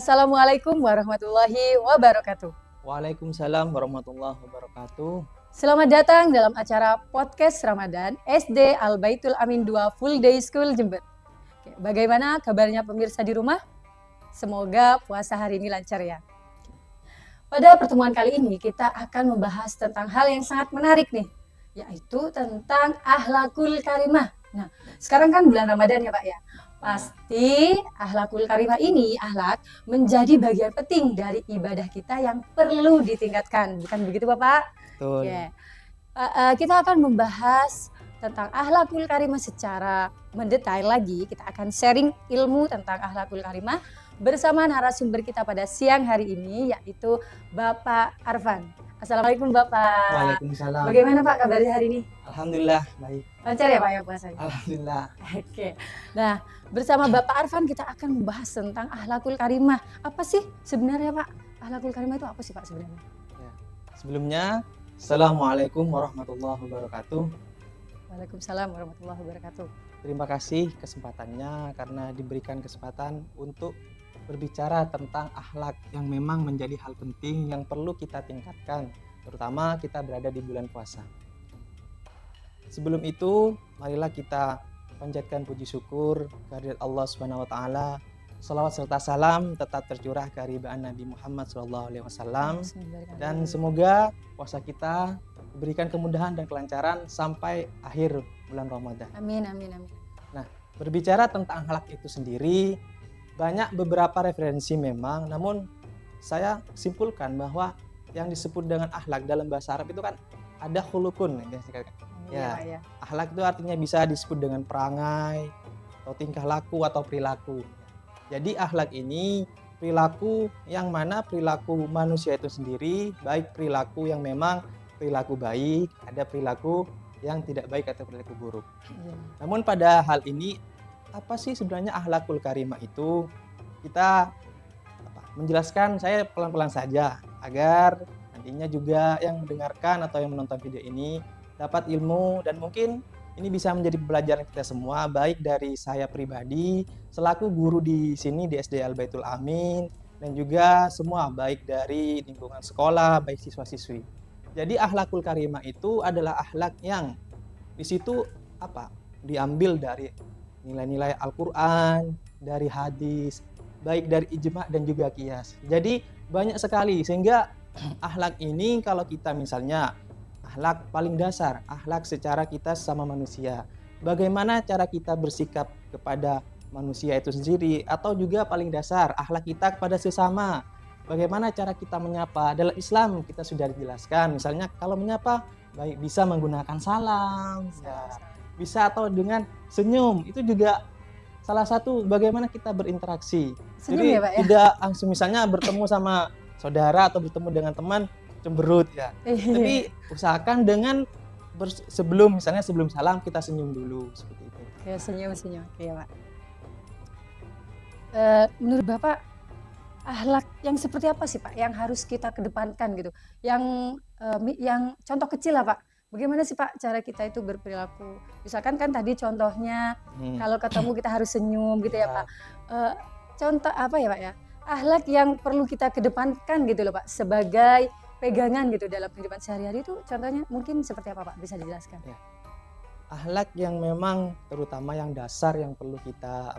Assalamualaikum warahmatullahi wabarakatuh. Waalaikumsalam warahmatullahi wabarakatuh. Selamat datang dalam acara podcast Ramadan SD Al Baitul Amin 2 Full Day School Jember. Oke, bagaimana kabarnya pemirsa di rumah? Semoga puasa hari ini lancar ya. Pada pertemuan kali ini kita akan membahas tentang hal yang sangat menarik nih, yaitu tentang akhlakul karimah. Nah, sekarang kan bulan Ramadan ya Pak ya. Pasti akhlakul karimah ini, akhlak, menjadi bagian penting dari ibadah kita yang perlu ditingkatkan. Bukan begitu Bapak? Betul. Ya. Kita akan membahas tentang akhlakul karimah secara mendetail lagi. Kita akan sharing ilmu tentang akhlakul karimah bersama narasumber kita pada siang hari ini, yaitu Bapak Arfan. Assalamualaikum Bapak. Waalaikumsalam. Bagaimana Pak kabarnya hari ini? Alhamdulillah baik. Lancar ya Pak ya puasanya? Alhamdulillah. Oke. Nah, bersama Bapak Arfan kita akan membahas tentang akhlakul karimah. Apa sih sebenarnya Pak? Akhlakul karimah itu apa sih Pak sebenarnya? Ya. Sebelumnya, Assalamualaikum warahmatullahi wabarakatuh. Waalaikumsalam warahmatullahi wabarakatuh. Terima kasih kesempatannya karena diberikan kesempatan untuk berbicara tentang akhlak yang memang menjadi hal penting yang perlu kita tingkatkan, terutama kita berada di bulan puasa. Sebelum itu, marilah kita panjatkan puji syukur kehadirat Allah Subhanahu wa taala. Shalawat serta salam tetap tercurah ke haribaan Nabi Muhammad SAW, dan semoga puasa kita diberikan kemudahan dan kelancaran sampai akhir bulan Ramadan. Amin, amin, amin. Nah, berbicara tentang akhlak itu sendiri, banyak beberapa referensi memang, namun saya simpulkan bahwa yang disebut dengan akhlak dalam bahasa Arab itu kan ada khulukun. Ya, akhlak itu artinya bisa disebut dengan perangai, atau tingkah laku, atau perilaku. Jadi akhlak ini perilaku yang mana perilaku manusia itu sendiri, baik perilaku yang memang perilaku baik, ada perilaku yang tidak baik atau perilaku buruk. Namun pada hal ini, apa sih sebenarnya akhlakul karimah itu? Kita menjelaskan, saya pelan-pelan saja agar nantinya juga yang mendengarkan atau yang menonton video ini dapat ilmu, dan mungkin ini bisa menjadi pelajaran kita semua, baik dari saya pribadi selaku guru di sini di SD Al Baitul Amin, dan juga semua baik dari lingkungan sekolah, baik siswa-siswi. Jadi akhlakul karimah itu adalah akhlak yang di situ diambil dari nilai-nilai Al-Quran, dari hadis, baik dari ijma dan juga qiyas. Jadi banyak sekali, sehingga akhlak ini kalau kita misalnya akhlak paling dasar, akhlak secara kita sama manusia. Bagaimana cara kita bersikap kepada manusia itu sendiri, atau juga paling dasar akhlak kita kepada sesama. Bagaimana cara kita menyapa? Dalam Islam kita sudah dijelaskan, misalnya kalau menyapa baik bisa menggunakan salam, bisa atau dengan senyum. Itu juga salah satu bagaimana kita berinteraksi. Senyum. Jadi ya, Pak, ya? tidak langsung misalnya bertemu sama saudara atau bertemu dengan teman cemberut ya. Tapi usahakan dengan sebelum salam kita senyum dulu seperti itu. Ya, senyum. Oke, Pak. Menurut Bapak, akhlak yang seperti apa sih Pak yang harus kita kedepankan gitu? Yang contoh kecil lah Pak. Bagaimana sih Pak cara kita itu berperilaku? Misalkan kan tadi contohnya kalau ketemu kita harus senyum gitu ya Pak. Contoh apa ya Pak ya? Akhlak yang perlu kita kedepankan gitu loh Pak sebagai pegangan gitu dalam kehidupan sehari-hari itu contohnya mungkin seperti apa Pak? Bisa dijelaskan? Ya. Akhlak yang memang terutama yang dasar yang perlu kita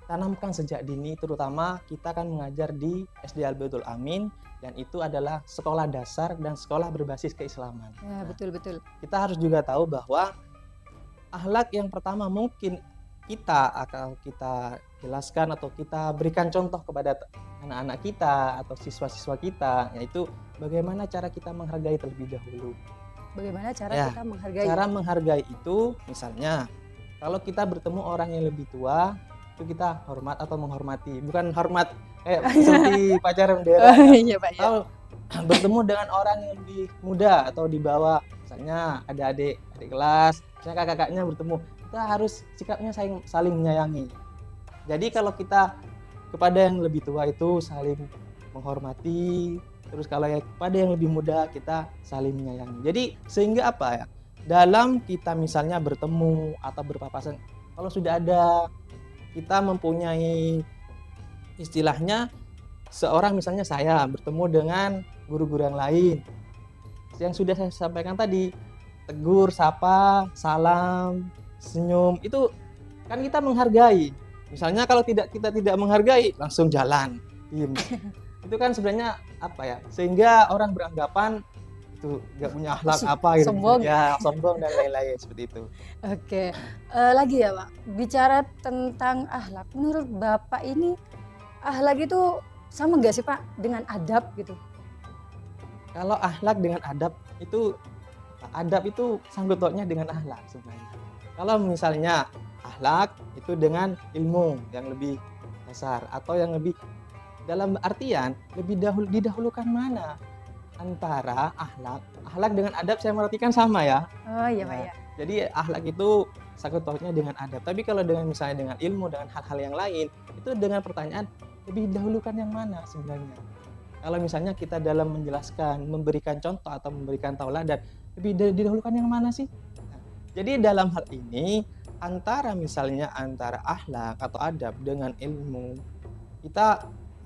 tanamkan sejak dini, terutama kita akan mengajar di SD Al Baitul Amin, dan itu adalah sekolah dasar dan sekolah berbasis keislaman. Ya, betul. Kita harus juga tahu bahwa akhlak yang pertama mungkin kita jelaskan atau kita berikan contoh kepada anak-anak kita atau siswa-siswa kita, yaitu bagaimana cara kita menghargai terlebih dahulu. Bagaimana cara kita menghargai? Cara menghargai itu misalnya kalau kita bertemu orang yang lebih tua, itu kita hormat atau menghormati, bukan hormat seperti pacaran bendera. Iya Pak. Atau bertemu dengan orang yang lebih muda atau di bawah, misalnya ada adik kelas, misalnya kakak-kakaknya bertemu, kita harus sikapnya saling menyayangi. Jadi kalau kita kepada yang lebih tua itu saling menghormati, terus kalau kepada yang lebih muda kita saling menyayangi. Jadi sehingga dalam kita misalnya bertemu atau berpapasan, kalau sudah ada kita mempunyai istilahnya seorang misalnya saya bertemu dengan guru-guru yang lain, yang sudah saya sampaikan tadi, tegur, sapa, salam, senyum, itu kan kita menghargai. Misalnya kalau kita tidak menghargai, langsung jalan, diem. Itu kan sebenarnya apa ya? Sehingga orang beranggapan itu nggak punya akhlak apa gitu. Sombong. Ya, sombong dan lain-lain seperti itu. Oke, lagi ya Pak, bicara tentang akhlak, menurut Bapak ini akhlak itu sama nggak sih Pak dengan adab gitu? Kalau akhlak dengan adab itu sangkut pautnya dengan akhlak sebenarnya. Kalau misalnya akhlak itu dengan ilmu yang lebih dasar atau yang lebih dalam artian lebih didahulukan mana antara akhlak dengan adab, saya merhatikan sama ya. Oh iya Pak Ya, ya. jadi akhlak itu sangkut pautnya dengan adab. Tapi kalau dengan misalnya dengan ilmu, dengan hal-hal yang lain, itu dengan pertanyaan lebih didahulukan yang mana sebenarnya. Kalau misalnya kita dalam menjelaskan, memberikan contoh atau memberikan tauladan, lebih didahulukan yang mana sih? Nah, jadi dalam hal ini antara akhlak atau adab dengan ilmu,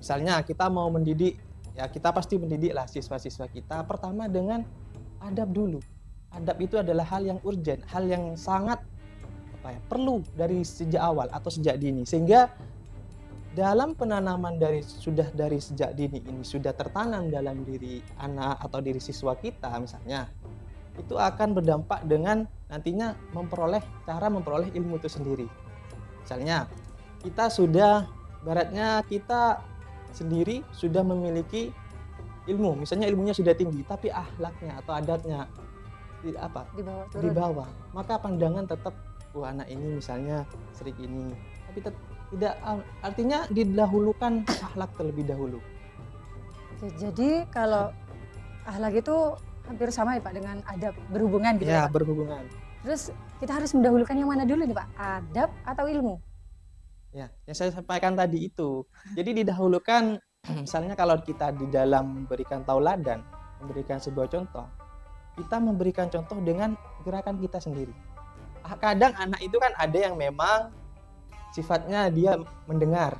misalnya kita mau mendidik, ya kita pasti mendidiklah siswa-siswa kita pertama dengan adab dulu. Adab itu adalah hal yang urgent, hal yang sangat perlu dari sejak awal atau sejak dini, sehingga dalam penanaman dari sejak dini ini sudah tertanam dalam diri anak atau diri siswa kita misalnya, itu akan berdampak dengan nantinya cara memperoleh ilmu itu sendiri. Misalnya kita sendiri sudah memiliki ilmu, misalnya ilmunya sudah tinggi tapi akhlaknya atau adatnya di bawah, maka pandangan tetap anak ini misalnya sering ini, tapi tidak, artinya didahulukan akhlak terlebih dahulu. Oke, jadi kalau akhlak itu hampir sama ya Pak dengan adab, berhubungan gitu ya Pak? Berhubungan. Terus kita harus mendahulukan yang mana dulu nih Pak, adab atau ilmu? Ya, yang saya sampaikan tadi itu. Jadi didahulukan, misalnya kalau kita di dalam memberikan tauladan, memberikan sebuah contoh, kita memberikan contoh dengan gerakan kita sendiri. Kadang anak itu kan ada yang memang sifatnya dia mendengar.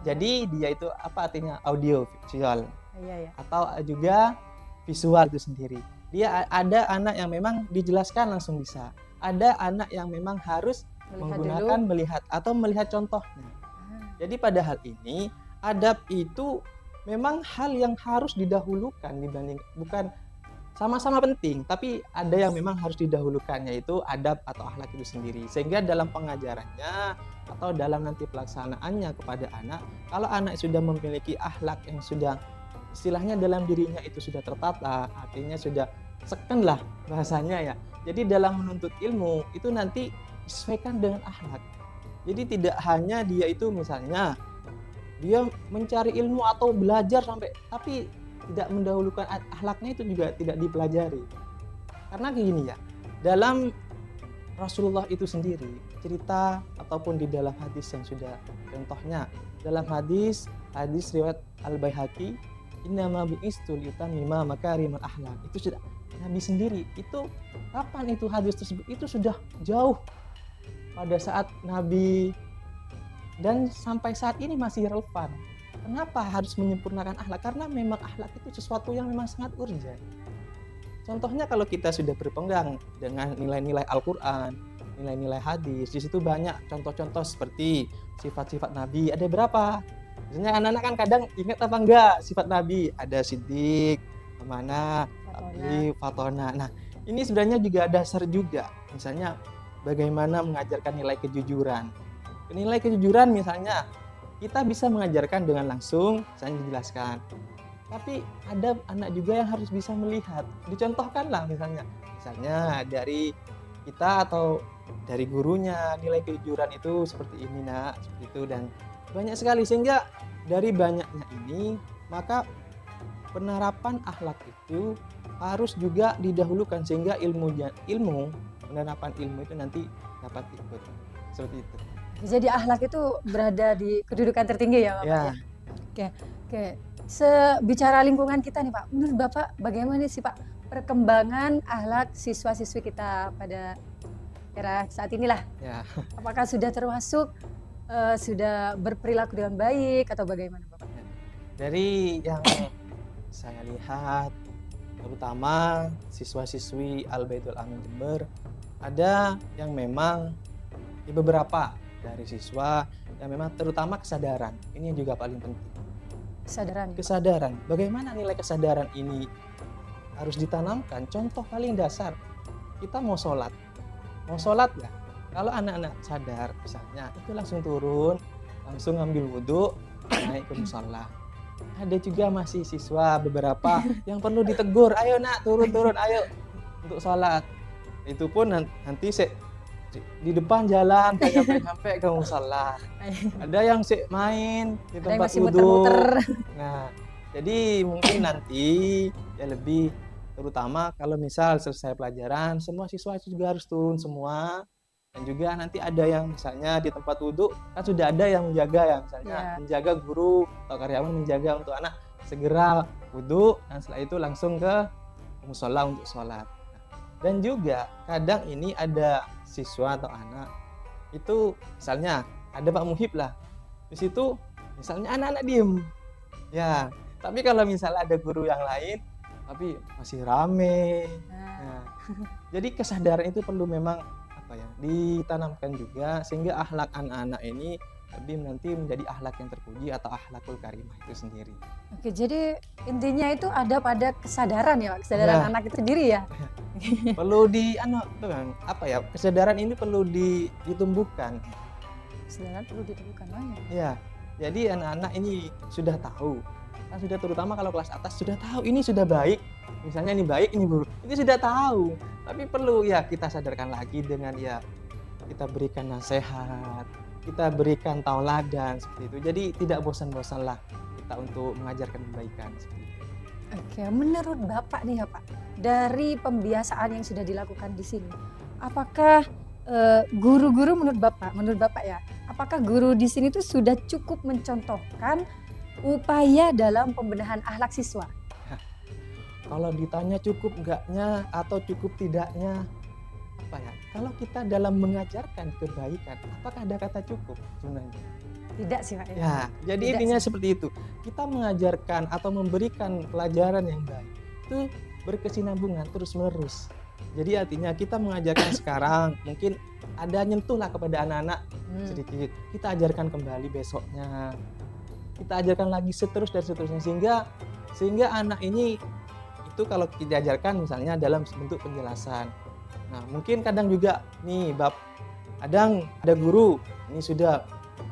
Jadi dia itu artinya audio visual. Iya. Atau juga visual itu sendiri. Dia ada anak yang memang dijelaskan langsung bisa. Ada anak yang memang harus melihat contohnya. Jadi pada hal ini adab itu memang hal yang harus didahulukan bukan sama-sama penting, tapi ada yang memang harus didahulukan, yaitu adab atau akhlak itu sendiri. Sehingga dalam pengajarannya atau dalam nanti pelaksanaannya kepada anak, kalau anak sudah memiliki akhlak yang sudah istilahnya dalam dirinya itu sudah tertata, artinya sudah seken lah bahasanya ya. Jadi dalam menuntut ilmu itu nanti disesuaikan dengan akhlak. Jadi tidak hanya dia itu misalnya dia mencari ilmu atau belajar tapi tidak mendahulukan akhlaknya, itu juga tidak dipelajari. Karena gini ya, dalam Rasulullah itu sendiri cerita ataupun di dalam hadis yang sudah, contohnya dalam hadis riwayat Al-Baihaqi, innama bu'istu liutammima makarimal akhlak, itu sudah Nabi sendiri. Itu kapan itu hadis tersebut? Itu sudah jauh pada saat Nabi, dan sampai saat ini masih relevan. Kenapa harus menyempurnakan akhlak? Karena memang akhlak itu sesuatu yang memang sangat urgent. Contohnya kalau kita sudah berpegang dengan nilai-nilai Al-Quran, nilai-nilai hadis, di situ banyak contoh-contoh seperti sifat-sifat Nabi. Ada berapa? Misalnya anak-anak kan kadang ingat apa enggak sifat Nabi? Ada Siddiq, Amanah, Fatona. Nah, ini sebenarnya juga dasar juga. Misalnya bagaimana mengajarkan nilai kejujuran. Nilai kejujuran misalnya kita bisa mengajarkan dengan langsung, misalnya dijelaskan. Tapi ada anak juga yang harus bisa melihat. Dicontohkanlah misalnya dari kita atau dari gurunya, nilai kejujuran itu seperti ini nak, seperti itu, dan banyak sekali. Sehingga dari banyaknya ini, maka penerapan akhlak itu harus juga didahulukan, sehingga penerapan ilmu itu nanti dapat ikut. Seperti itu. Jadi akhlak itu berada di kedudukan tertinggi ya Bapak ya? Oke. Bicara lingkungan kita nih Pak, menurut Bapak bagaimana sih Pak perkembangan akhlak siswa-siswi kita pada era saat inilah? Ya. Apakah sudah termasuk sudah berperilaku dengan baik atau bagaimana Bapak? Dari yang saya lihat, terutama siswa-siswi Al Baitul Amin Jember, ada yang memang beberapa dari siswa yang memang terutama kesadaran. Ini yang juga paling penting. Kesadaran. Bagaimana nilai kesadaran ini harus ditanamkan? Contoh paling dasar, kita mau sholat ya. Kalau anak-anak sadar misalnya, itu langsung turun, langsung ambil wudhu, naik ke musola. Ada juga masih siswa beberapa yang perlu ditegur, ayo nak turun, ayo untuk sholat. Itu pun nanti di depan jalan sampai ke musola. Ada yang main di tempat wudhu. Nah, jadi mungkin nanti ya lebih terutama kalau misal selesai pelajaran, semua siswa itu juga harus turun semua. Dan juga nanti ada yang misalnya di tempat wudhu kan sudah ada yang menjaga ya, misalnya menjaga guru atau karyawan menjaga untuk anak segera wudhu dan setelah itu langsung ke musola untuk sholat. Dan juga kadang ini ada siswa atau anak itu misalnya ada Pak Muhib lah di situ, misalnya anak-anak diem ya, tapi kalau misalnya ada guru yang lain tapi masih rame. Nah, jadi kesadaran itu perlu memang ditanamkan juga sehingga akhlak anak-anak ini lebih nanti menjadi akhlak yang terpuji atau akhlakul karimah itu sendiri. Oke, jadi intinya itu ada pada kesadaran ya, Pak? Kesadaran anak itu sendiri ya. Perlu kesadaran ini perlu ditumbuhkan. Kesadaran perlu ditumbuhkan banyak. Ya, jadi anak-anak ini sudah tahu. Kan sudah, terutama kalau kelas atas sudah tahu ini sudah baik. Misalnya ini baik, ini buruk. Itu sudah tahu. Tapi perlu ya kita sadarkan lagi dengan ya kita berikan nasihat, kita berikan tauladan seperti itu. Jadi tidak bosan-bosanlah kita untuk mengajarkan kebaikan seperti itu. Oke, menurut Bapak nih ya Pak, dari pembiasaan yang sudah dilakukan di sini, apakah guru-guru menurut Bapak ya, apakah guru di sini tuh sudah cukup mencontohkan upaya dalam pembenahan akhlak siswa? Kalau ditanya cukup enggaknya atau cukup tidaknya, kalau kita dalam mengajarkan kebaikan, apakah ada kata cukup sebenarnya? Tidak sih Pak. Ya, jadi intinya seperti itu. Kita mengajarkan atau memberikan pelajaran yang baik itu berkesinambungan terus-menerus. Jadi artinya kita mengajarkan sekarang, mungkin ada nyentuhlah kepada anak-anak sedikit. Kita ajarkan kembali besoknya. Kita ajarkan lagi seterusnya sehingga anak ini itu kalau kita ajarkan misalnya dalam bentuk penjelasan. Nah, mungkin kadang juga nih kadang ada guru ini sudah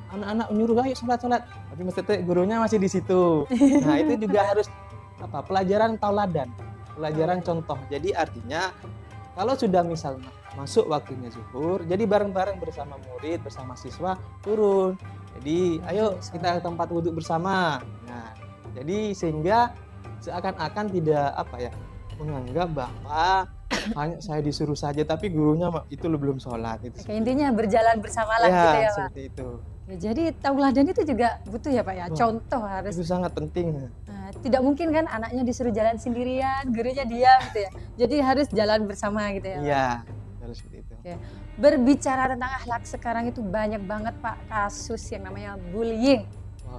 anak-anak menyuruh ayo sholat, tapi mesti gurunya masih di situ. Nah, itu juga harus pelajaran tauladan, pelajaran contoh. Jadi artinya kalau sudah misalnya masuk waktunya zuhur, jadi bareng-bareng bersama murid, bersama siswa turun. Jadi ayo kita ke tempat wudhu bersama. Nah, jadi sehingga seakan-akan tidak menganggap bahwa hanya saya disuruh saja tapi gurunya itu belum sholat. Itu intinya berjalan bersamalah ya, gitu ya Pak. Seperti itu. Ya, jadi tauladan itu juga butuh ya Pak ya. Contoh harus. Itu sangat penting. Nah, tidak mungkin kan anaknya disuruh jalan sendirian, gurunya diam gitu ya. Jadi harus jalan bersama gitu ya Pak. Iya, harus seperti itu. Oke. Berbicara tentang akhlak sekarang itu banyak banget Pak kasus yang namanya bullying.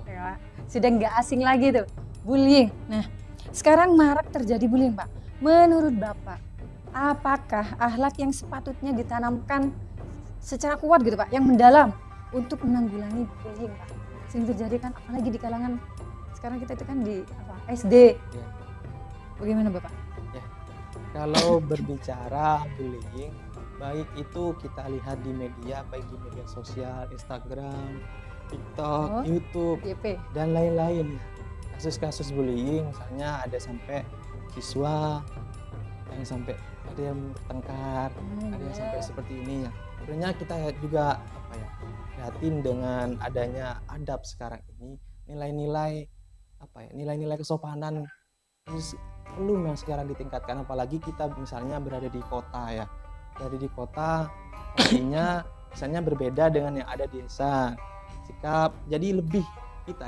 Ya, sudah nggak asing lagi tuh bullying. Nah, sekarang marak terjadi bullying Pak. Menurut Bapak, apakah akhlak yang sepatutnya ditanamkan secara kuat gitu Pak, yang mendalam untuk menanggulangi bullying Pak? Sering terjadi kan, apalagi di kalangan sekarang kita itu kan di SD. Ya. Bagaimana Bapak? Ya. Kalau berbicara bullying, baik itu kita lihat di media, baik di media sosial, Instagram, TikTok, YouTube, dan lain-lain. Kasus-kasus bullying, misalnya ada sampai siswa yang sampai ada yang bertengkar, ada yang sampai seperti ini ya. Sebenarnya kita juga prihatin dengan adanya adab sekarang ini, nilai-nilai nilai-nilai kesopanan perlu yang sekarang ditingkatkan, apalagi kita misalnya berada di kota ya. Berada di kota pastinya misalnya berbeda dengan yang ada di desa. Sikap jadi lebih kita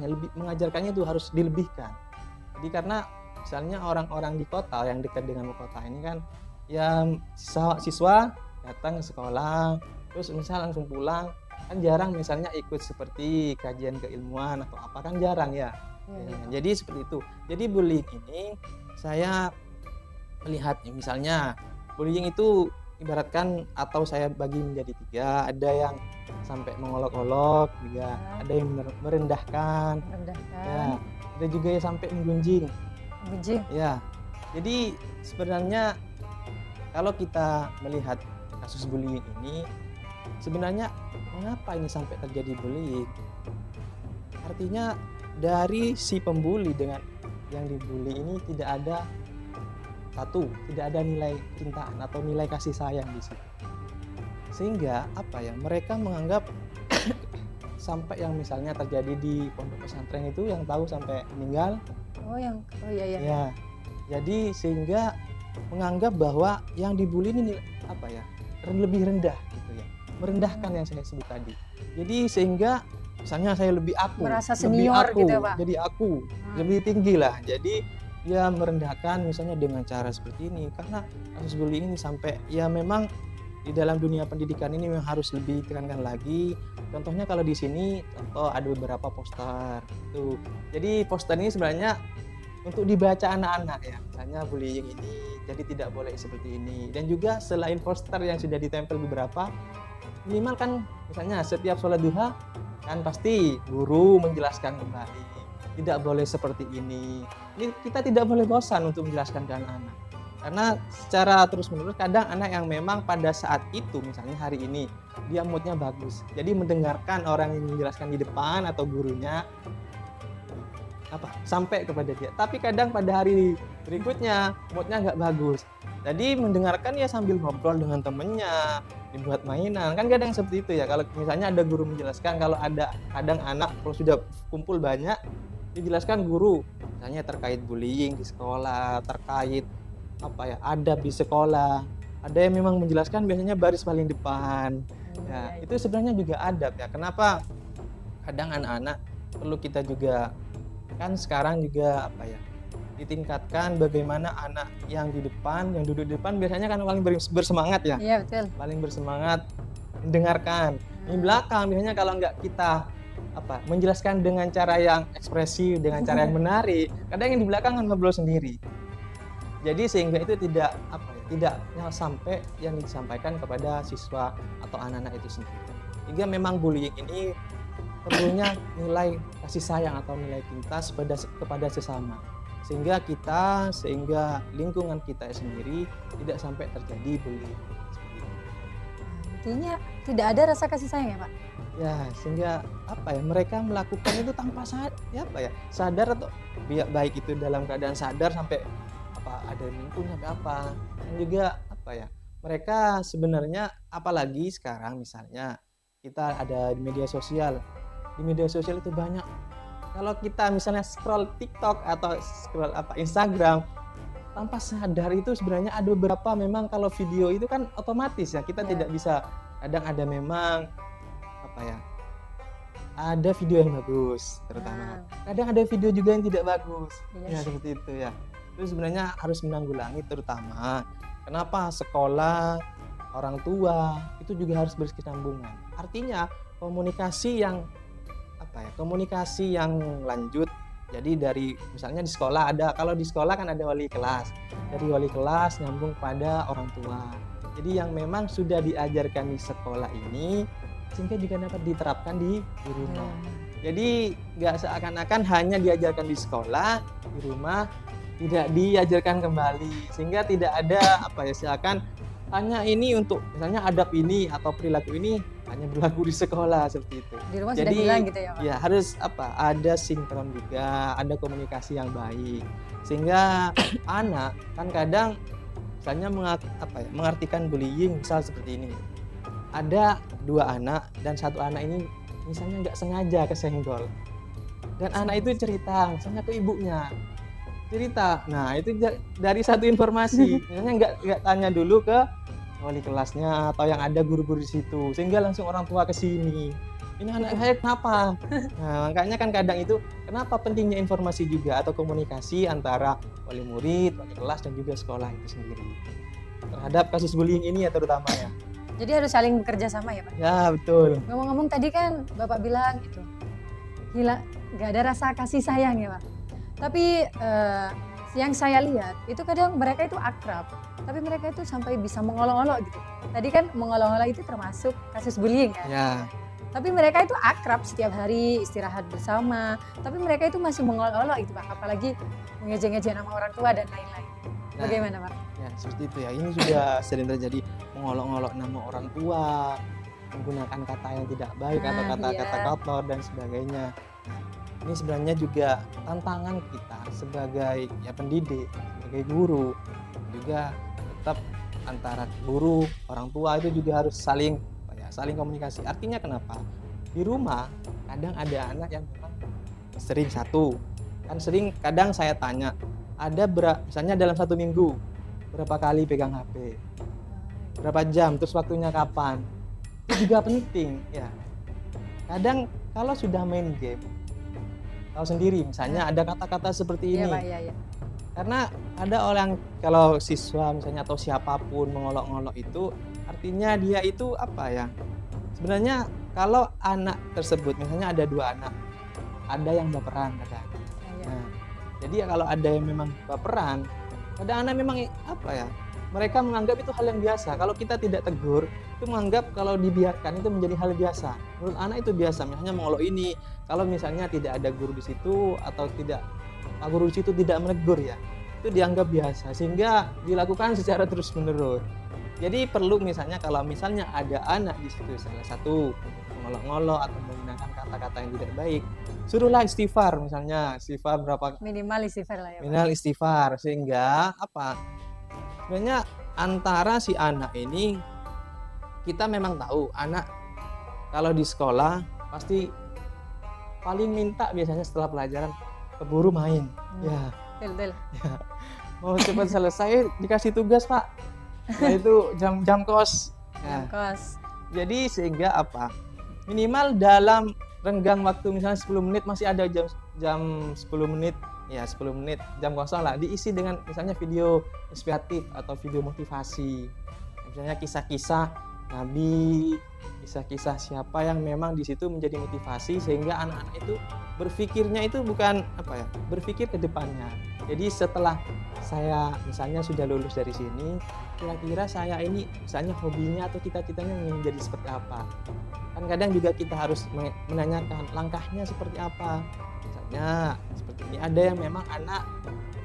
lebih mengajarkannya itu harus dilebihkan. Jadi karena misalnya orang-orang di kota yang dekat dengan kota ini kan yang siswa datang ke sekolah terus misal langsung pulang kan jarang misalnya ikut seperti kajian keilmuan atau apa, kan jarang ya. Jadi seperti itu. Jadi bullying ini saya melihat misalnya bullying itu ibaratkan atau saya bagi menjadi 3, ada yang sampai mengolok-olok juga, ada yang merendahkan, ya, ada juga yang sampai menggunjing. Ya, jadi sebenarnya kalau kita melihat kasus bullying ini, sebenarnya mengapa ini sampai terjadi bullying? Artinya dari si pembuli dengan yang dibully ini tidak ada nilai cintaan atau nilai kasih sayang di situ. Sehingga mereka menganggap sampai yang misalnya terjadi di pondok pesantren itu yang tahu sampai meninggal. Ya. Jadi sehingga menganggap bahwa yang dibully ini lebih rendah gitu ya. Merendahkan yang saya sebut tadi. Jadi sehingga misalnya saya lebih aku, merasa senior gitu ya, Pak. Jadi aku lebih tinggi lah. Jadi dia merendahkan misalnya dengan cara seperti ini, karena kasus bullying ini sampai ya memang di dalam dunia pendidikan ini memang harus lebih ditekankan lagi. Contohnya kalau di sini ada beberapa poster tuh. Jadi poster ini sebenarnya untuk dibaca anak-anak ya, misalnya bullying ini jadi tidak boleh seperti ini. Dan juga selain poster yang sudah ditempel beberapa, minimal kan misalnya setiap sholat duha kan pasti guru menjelaskan kembali, tidak boleh seperti ini. Ini kita tidak boleh bosan untuk menjelaskan ke anak-anak, karena secara terus-menerus kadang anak yang memang pada saat itu misalnya hari ini dia moodnya bagus, jadi mendengarkan orang yang menjelaskan di depan atau gurunya sampai kepada dia, tapi kadang pada hari berikutnya moodnya nggak bagus, jadi mendengarkan ya sambil ngobrol dengan temennya, dibuat mainan, kan kadang seperti itu ya. Kalau misalnya ada guru menjelaskan, kalau ada kadang anak kalau sudah kumpul banyak dijelaskan guru misalnya terkait bullying di sekolah, terkait adab di sekolah, ada yang memang menjelaskan biasanya baris paling depan. Ya, itu sebenarnya juga adab ya. Kenapa kadang anak-anak perlu kita juga kan sekarang juga ditingkatkan bagaimana anak yang di depan, yang duduk di depan biasanya kan paling bersemangat ya. Iya, betul. Paling bersemangat mendengarkan. Di belakang biasanya kalau nggak kita menjelaskan dengan cara yang ekspresif, dengan cara yang menarik, kadang yang di belakang kan ngobrol sendiri. Jadi sehingga itu tidak sampai yang disampaikan kepada siswa atau anak-anak itu sendiri. Sehingga memang bullying ini perlunya nilai kasih sayang atau nilai cinta kepada sesama. Sehingga lingkungan kita sendiri tidak sampai terjadi bullying. Artinya tidak ada rasa kasih sayang ya, Pak? Ya, sehingga mereka melakukan itu tanpa sadar atau baik itu dalam keadaan sadar sampai ada minggu sampai dan juga mereka sebenarnya, apalagi sekarang misalnya kita ada di media sosial. Di media sosial itu banyak, kalau kita misalnya scroll TikTok atau scroll Instagram tanpa sadar itu sebenarnya ada beberapa memang kalau video itu kan otomatis ya kita tidak bisa, kadang ada memang ada video yang bagus terutama, kadang ada video juga yang tidak bagus. Ya seperti itu ya. Itu sebenarnya harus menanggulangi, terutama kenapa sekolah, orang tua itu juga harus berkesinambungan. Artinya komunikasi yang komunikasi yang lanjut. Jadi dari misalnya di sekolah kalau di sekolah kan ada wali kelas, dari wali kelas nyambung pada orang tua. Jadi yang memang sudah diajarkan di sekolah ini sehingga juga dapat diterapkan di rumah. Jadi nggak seakan-akan hanya diajarkan di sekolah, di rumah tidak diajarkan kembali, sehingga tidak ada seakan hanya ini untuk misalnya adab ini atau perilaku ini hanya berlaku di sekolah seperti itu. Di rumah sudah hilang gitu ya, Pak? Ya harus ada sinkron juga, ada komunikasi yang baik, sehingga anak kan kadang misalnya mengartikan bullying misal seperti ini. Ada 2 anak dan satu anak ini misalnya nggak sengaja kesenggol, dan anak itu cerita misalnya ke ibunya. Nah itu dari satu informasi, misalnya nggak tanya dulu ke wali kelasnya atau yang ada guru-guru di situ, sehingga langsung orang tua ke sini. Ini anak saya kenapa? Nah makanya kan kadang itu kenapa pentingnya informasi juga atau komunikasi antara wali murid, wali kelas dan juga sekolah itu sendiri terhadap kasus bullying ini ya terutama ya. Jadi harus saling bekerja sama ya Pak? Ya betul. Ngomong-ngomong tadi kan Bapak bilang itu, gila, nggak ada rasa kasih sayang ya Pak. Tapi yang saya lihat itu kadang mereka itu akrab, tapi mereka itu sampai bisa mengolok-olok gitu. Tadi kan mengolok-olok itu termasuk kasus bullying kan? Ya. Tapi mereka itu akrab setiap hari istirahat bersama, tapi mereka itu masih mengolok-olok gitu Pak, apalagi mengejek-ngejek nama orang tua dan lain-lain. Nah, Bagaimana Pak? ya seperti itu ya. Ini sudah sering terjadi, mengolok-olok nama orang tua, menggunakan kata yang tidak baik atau kata-kata kotor dan sebagainya. Ini sebenarnya juga tantangan kita sebagai ya pendidik, sebagai guru, juga tetap antara guru, orang tua itu juga harus saling komunikasi. Artinya kenapa? Di rumah kadang ada anak yang memang sering kadang saya tanya, misalnya dalam 1 minggu berapa kali pegang HP, berapa jam, terus waktunya kapan, itu juga penting ya. Kadang kalau sudah main game, tahu sendiri misalnya ada kata-kata seperti ini. Iya Pak, iya. Karena ada orang, kalau siswa misalnya atau siapapun mengolok-ngolok itu artinya dia itu apa ya, sebenarnya kalau anak tersebut misalnya ada 2 anak, ada yang baperan kadang. Nah, jadi ya kalau ada yang memang baperan, kadang anak memang apa ya, mereka menganggap itu hal yang biasa. Kalau kita tidak tegur, itu menganggap kalau dibiarkan itu menjadi hal biasa. Menurut anak itu biasa, misalnya mengolok ini. Kalau misalnya tidak ada guru di situ atau guru di situ tidak menegur ya, itu dianggap biasa sehingga dilakukan secara terus-menerus. Jadi perlu misalnya kalau misalnya ada anak di situ salah satu mengolok-ngolok atau menggunakan kata-kata yang tidak baik, suruhlah istighfar misalnya, istighfar berapa Minimal istighfar lah ya Pak. minimal istighfar, sehingga apa? Sebenarnya antara si anak ini, kita memang tahu anak kalau di sekolah pasti paling minta biasanya setelah pelajaran keburu main. Ya. Betul. Ya. Mau cepat selesai dikasih tugas Pak. Nah itu jam kos. Ya. Kos. Jadi sehingga apa? Minimal dalam renggang waktu misalnya 10 menit masih ada jam 10 menit. Ya 10 menit jam kosong lah, diisi dengan misalnya video inspiratif atau video motivasi, misalnya kisah-kisah Nabi, kisah-kisah siapa yang memang di situ menjadi motivasi sehingga anak-anak itu berpikirnya itu bukan apa ya, berpikir ke depannya. Jadi setelah saya misalnya sudah lulus dari sini, kira-kira saya ini misalnya hobinya atau cita-citanya ingin menjadi seperti apa. Kan kadang juga kita harus menanyakan langkahnya seperti apa. Misalnya seperti ini, ada yang memang anak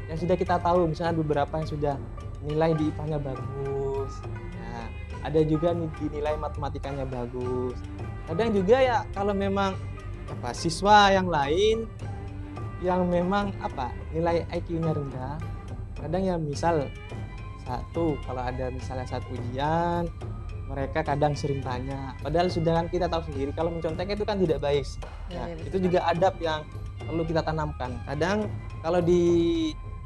yang sudah kita tahu, misalnya beberapa yang sudah nilai di IPA-nya bagus ya, ada juga nilai matematikanya bagus. Kadang juga ya kalau memang apa, siswa yang lain yang memang apa, nilai IQ-nya rendah, kadang ya misal kalau ada misalnya satu ujian, mereka kadang sering tanya, padahal sudah kan kita tahu sendiri kalau mencontek itu kan tidak baik. Ya, itu juga adab yang perlu kita tanamkan. Kadang kalau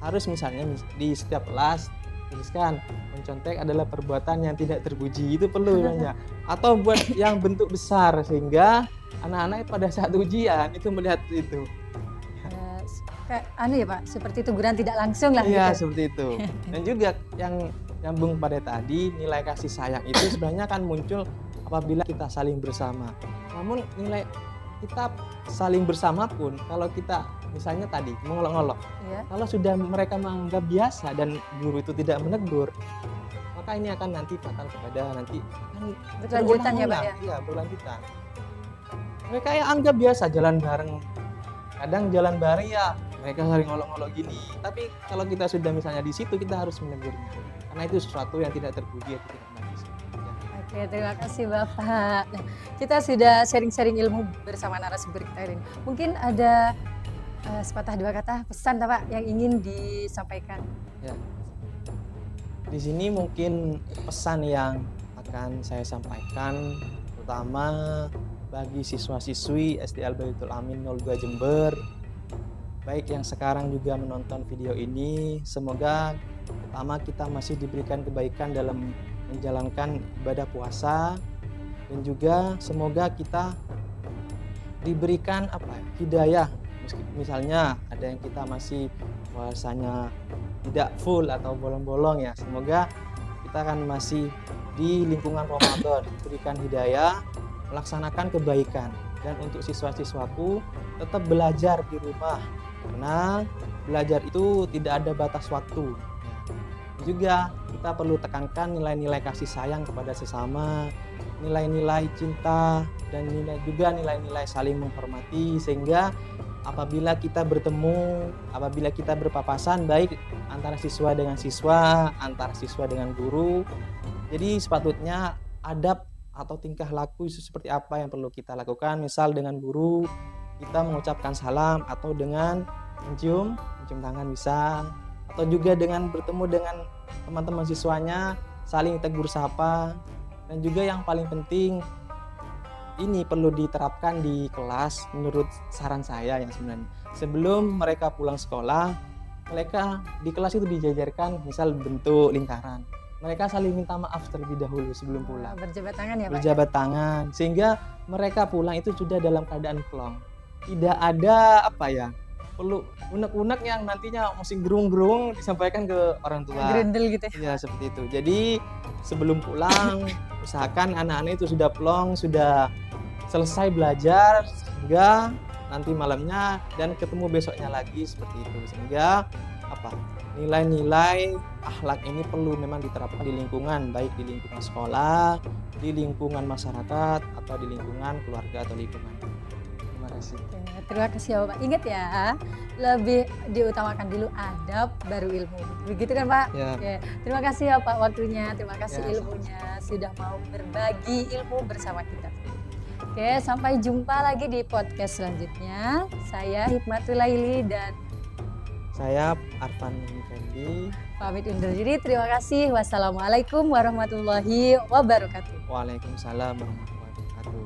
harus misalnya di setiap kelas tuliskan mencontek adalah perbuatan yang tidak terpuji, itu perlu namanya. Atau buat yang bentuk besar sehingga anak-anak pada saat ujian itu melihat itu. Ya Pak, seperti teguran tidak langsung lah. Iya, gitu. seperti itu. Dan juga yang nyambung pada tadi, nilai kasih sayang itu sebenarnya kan muncul apabila kita saling bersama. Namun nilai kita saling bersama pun kalau kita misalnya tadi mengolok-olok, kalau sudah mereka menganggap biasa dan guru itu tidak menegur, maka ini akan nanti fatal kepada nanti kan berlanjutan ya Pak ya? Iya, berlanjutan. Mereka yang anggap biasa jalan bareng, kadang jalan bareng ya mereka sering ngolok-ngolok gini, tapi kalau kita sudah misalnya di situ, kita harus menegurnya karena itu sesuatu yang tidak terpuji atau tidak bagus. Oke, terima kasih Bapak. Nah, kita sudah sharing-sharing ilmu bersama narasumber kita ini. Mungkin ada sepatah dua kata pesan Pak yang ingin disampaikan. Ya. Di sini mungkin pesan yang akan saya sampaikan terutama bagi siswa-siswi SD Al-Baitul Amin 02 Jember, baik yang sekarang juga menonton video ini, semoga pertama kita masih diberikan kebaikan dalam menjalankan ibadah puasa, dan juga semoga kita diberikan hidayah. Misalnya ada yang kita masih puasanya tidak full atau bolong-bolong ya, semoga kita kan masih di lingkungan Ramadan, berikan hidayah, melaksanakan kebaikan. Dan untuk siswa-siswaku tetap belajar di rumah, karena belajar itu tidak ada batas waktu. Juga kita perlu tekankan nilai-nilai kasih sayang kepada sesama, nilai-nilai cinta, dan nilai-nilai saling menghormati, sehingga apabila kita bertemu, apabila kita berpapasan baik antara siswa dengan siswa, antara siswa dengan guru, jadi sepatutnya adab atau tingkah laku itu seperti apa yang perlu kita lakukan. Misal dengan guru kita mengucapkan salam, atau dengan mencium tangan bisa, atau juga dengan bertemu dengan teman-teman siswanya saling tegur sapa. Dan juga yang paling penting ini perlu diterapkan di kelas menurut saran saya yang sebenarnya. Sebelum mereka pulang sekolah, mereka di kelas itu dijajarkan misal bentuk lingkaran. Mereka saling minta maaf terlebih dahulu sebelum pulang. Berjabat tangan ya Pak? Berjabat tangan, sehingga mereka pulang itu sudah dalam keadaan plong. Tidak ada perlu unek-unek yang nantinya mesti gerung-gerung disampaikan ke orang tua. Gerundel gitu ya? Ya, seperti itu. Jadi sebelum pulang, usahakan anak-anak itu sudah plong, sudah selesai belajar, sehingga nanti malamnya dan ketemu besoknya lagi seperti itu. Sehingga nilai-nilai akhlak ini perlu memang diterapkan di lingkungan, baik di lingkungan sekolah, di lingkungan masyarakat, atau di lingkungan keluarga atau lingkungan. Terima kasih. Terima kasih ya Pak. Ingat ya, lebih diutamakan dulu adab baru ilmu. Begitu kan Pak? Ya. Oke. Terima kasih ya Pak waktunya, terima kasih Ya, ilmunya, sudah mau berbagi ilmu bersama kita. Oke, sampai jumpa lagi di podcast selanjutnya. Saya Hikmatul Laili dan Saya Arfan Effendi. pamit undur diri. Terima kasih. Wassalamualaikum warahmatullahi wabarakatuh. Waalaikumsalam warahmatullahi wabarakatuh.